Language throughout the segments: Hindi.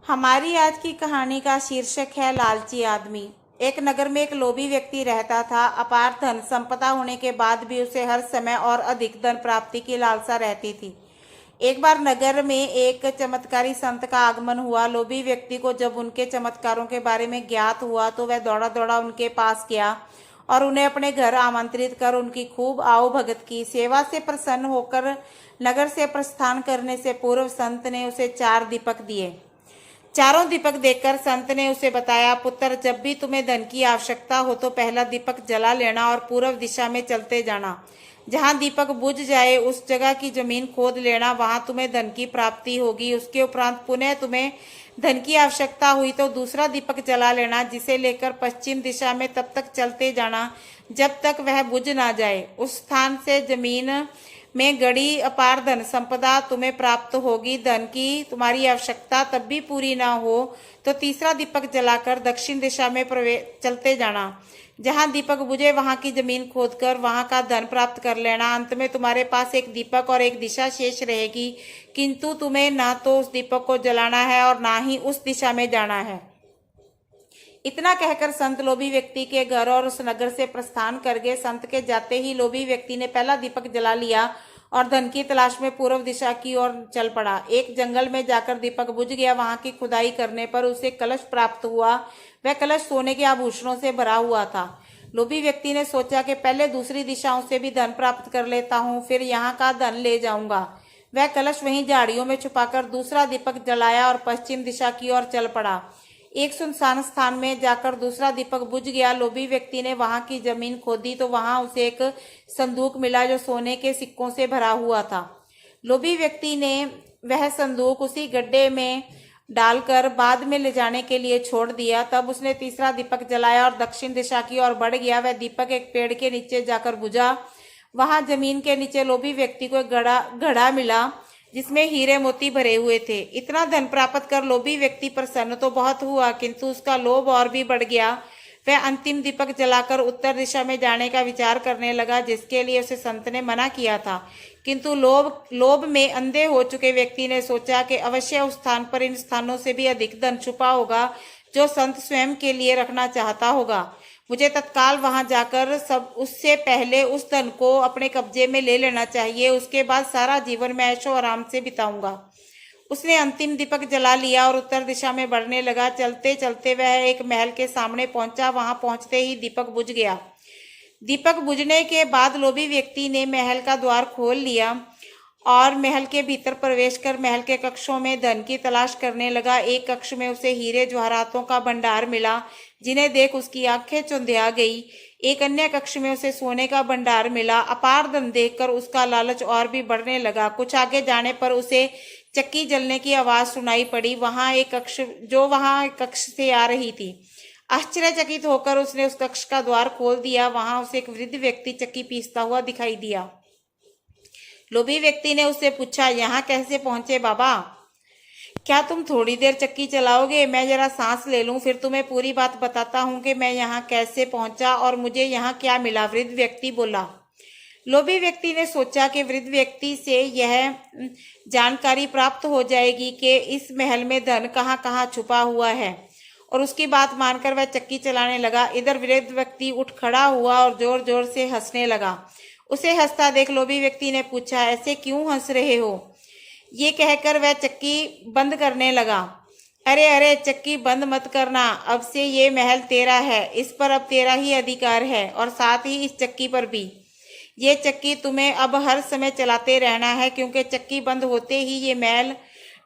हमारी आज की कहानी का शीर्षक है लालची आदमी। एक नगर में एक लोभी व्यक्ति रहता था। अपार धन संपदा होने के बाद भी उसे हर समय और अधिक धन प्राप्ति की लालसा रहती थी। एक बार नगर में एक चमत्कारी संत का आगमन हुआ। लोभी व्यक्ति को जब उनके चमत्कारों के बारे में ज्ञात हुआ तो वह दौड़ा दौड़ा उनके पास गया और उन्हें अपने घर आमंत्रित कर उनकी खूब आओ भगत की। सेवा से प्रसन्न होकर नगर से प्रस्थान करने से पूर्व संत ने उसे 4 दीपक दिए। चारों दीपक देखकर संत ने उसे बताया, पुत्र, जब भी तुम्हें धन की आवश्यकता हो तो पहला दीपक जला लेना और पूर्व दिशा में चलते जाना। जहां दीपक बुझ जाए उस जगह की जमीन खोद लेना, वहां तुम्हें धन की प्राप्ति होगी। उसके उपरांत पुनः तुम्हें धन की आवश्यकता हुई तो दूसरा दीपक जला लेना, जिसे लेकर पश्चिम दिशा में तब तक चलते जाना जब तक वह बुझ ना जाए। उस स्थान से जमीन में गड़ी अपार धन संपदा तुम्हें प्राप्त होगी। धन की तुम्हारी आवश्यकता तब भी पूरी ना हो तो तीसरा दीपक जलाकर दक्षिण दिशा में चलते जाना। जहां दीपक बुझे वहां की जमीन खोदकर वहां का धन प्राप्त कर लेना। अंत में तुम्हारे पास एक दीपक और एक दिशा शेष रहेगी, किंतु तुम्हें ना तो उस दीपक को जलाना है और ना ही उस दिशा में जाना है। इतना कहकर संत लोभी व्यक्ति के घर और उस नगर से प्रस्थान कर गए। संत के जाते ही लोभी व्यक्ति ने पहला दीपक जला लिया और धन की तलाश में पूर्व दिशा की ओर चल पड़ा। एक जंगल में जाकर दीपक बुझ गया। वहां की खुदाई करने पर उसे कलश प्राप्त हुआ। वह कलश सोने के आभूषणों से भरा हुआ था। लोभी व्यक्ति ने सोचा कि पहले दूसरी दिशाओं से भी धन प्राप्त कर लेता हूँ, फिर यहाँ का धन ले जाऊंगा। वह कलश वहीं झाड़ियों में छुपाकर दूसरा दीपक जलाया और पश्चिम दिशा की ओर चल पड़ा। एक सुनसान स्थान में जाकर दूसरा दीपक बुझ गया। लोभी व्यक्ति ने वहां की जमीन खोदी तो वहां उसे एक संदूक मिला जो सोने के सिक्कों से भरा हुआ था। लोभी व्यक्ति ने वह संदूक उसी गड्ढे में डालकर बाद में ले जाने के लिए छोड़ दिया। तब उसने तीसरा दीपक जलाया और दक्षिण दिशा की ओर बढ़ गया। वह दीपक एक पेड़ के नीचे जाकर बुझा। वहां जमीन के नीचे लोभी व्यक्ति को एक घड़ा मिला जिसमें हीरे मोती भरे हुए थे। इतना धन प्राप्त कर लोभी व्यक्ति प्रसन्न तो बहुत हुआ, किंतु उसका लोभ और भी बढ़ गया। वह अंतिम दीपक जलाकर उत्तर दिशा में जाने का विचार करने लगा, जिसके लिए उसे संत ने मना किया था। किंतु लोभ में अंधे हो चुके व्यक्ति ने सोचा कि अवश्य उस स्थान पर इन स्थानों से भी अधिक धन छुपा होगा जो संत स्वयं के लिए रखना चाहता होगा। मुझे तत्काल वहां जाकर सब उससे पहले उस धन को अपने कब्जे में ले लेना चाहिए। उसके बाद सारा जीवन मैं ऐशो आराम से बिताऊंगा। उसने अंतिम दीपक जला लिया और उत्तर दिशा में बढ़ने लगा। चलते चलते वह एक महल के सामने पहुंचा। वहां पहुंचते ही दीपक बुझ गया। दीपक बुझने के बाद लोभी व्यक्ति ने महल का द्वार खोल लिया और महल के भीतर प्रवेश कर महल के कक्षों में धन की तलाश करने लगा। एक कक्ष में उसे हीरे जवाहरातों का भंडार मिला, जिन्हें देख उसकी आंखें चुंधिया गई। एक अन्य कक्ष में उसे सोने का भंडार मिला। अपार धन देखकर उसका लालच और भी बढ़ने लगा। कुछ आगे जाने पर उसे चक्की जलने की आवाज सुनाई पड़ी। वहां एक कक्ष से आ रही थी। आश्चर्यचकित होकर उसने उस कक्ष का द्वार खोल दिया। वहां उसे एक वृद्ध व्यक्ति चक्की पीसता हुआ दिखाई दिया। लोभी व्यक्ति ने उससे पूछा, यहाँ कैसे पहुंचे बाबा? क्या तुम थोड़ी देर चक्की चलाओगे? मैं जरा सांस ले लूं, फिर तुम्हें पूरी बात बताता हूं कि मैं यहाँ कैसे पहुंचा और मुझे यहाँ क्या मिला, वृद्ध व्यक्ति बोला। लोभी व्यक्ति ने सोचा कि वृद्ध व्यक्ति से यह जानकारी प्राप्त हो जाएगी कि इस महल में धन कहाँ कहाँ छुपा हुआ है, और उसकी बात मानकर वह चक्की चलाने लगा। इधर वृद्ध व्यक्ति उठ खड़ा हुआ और जोर जोर से हंसने लगा। उसे हंसता देख लोभी व्यक्ति ने पूछा, ऐसे क्यों हंस रहे हो? ये कहकर वह चक्की बंद करने लगा। अरे अरे, चक्की बंद मत करना, अब से ये महल तेरा है। इस पर अब तेरा ही अधिकार है और साथ ही इस चक्की पर भी। ये चक्की तुम्हें अब हर समय चलाते रहना है, क्योंकि चक्की बंद होते ही ये महल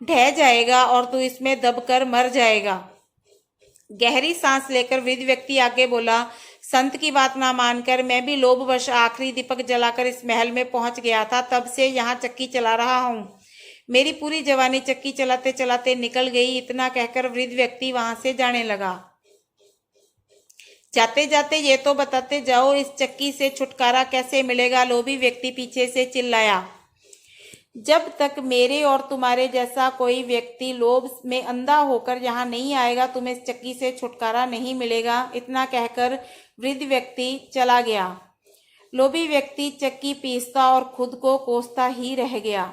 ढह जाएगा और तू इसमें दबकर मर जाएगा। गहरी सांस लेकर वृद्ध व्यक्ति आगे बोला, संत की बात ना मानकर मैं भी लोभवश आखिरी दीपक जलाकर इस महल में पहुंच गया था। तब से यहाँ चक्की चला रहा हूँ। मेरी पूरी जवानी चक्की चलाते चलाते निकल गई। इतना कहकर वृद्ध व्यक्ति वहां से जाने लगा। जाते जाते ये तो बताते जाओ, इस चक्की से छुटकारा कैसे मिलेगा? लोभी व्यक्ति पीछे से चिल्लाया। जब तक मेरे और तुम्हारे जैसा कोई व्यक्ति लोभ में अंधा होकर यहाँ नहीं आएगा, तुम्हें इस चक्की से छुटकारा नहीं मिलेगा। इतना कहकर वृद्ध व्यक्ति चला गया। लोभी व्यक्ति चक्की पीसता और खुद को कोसता ही रह गया।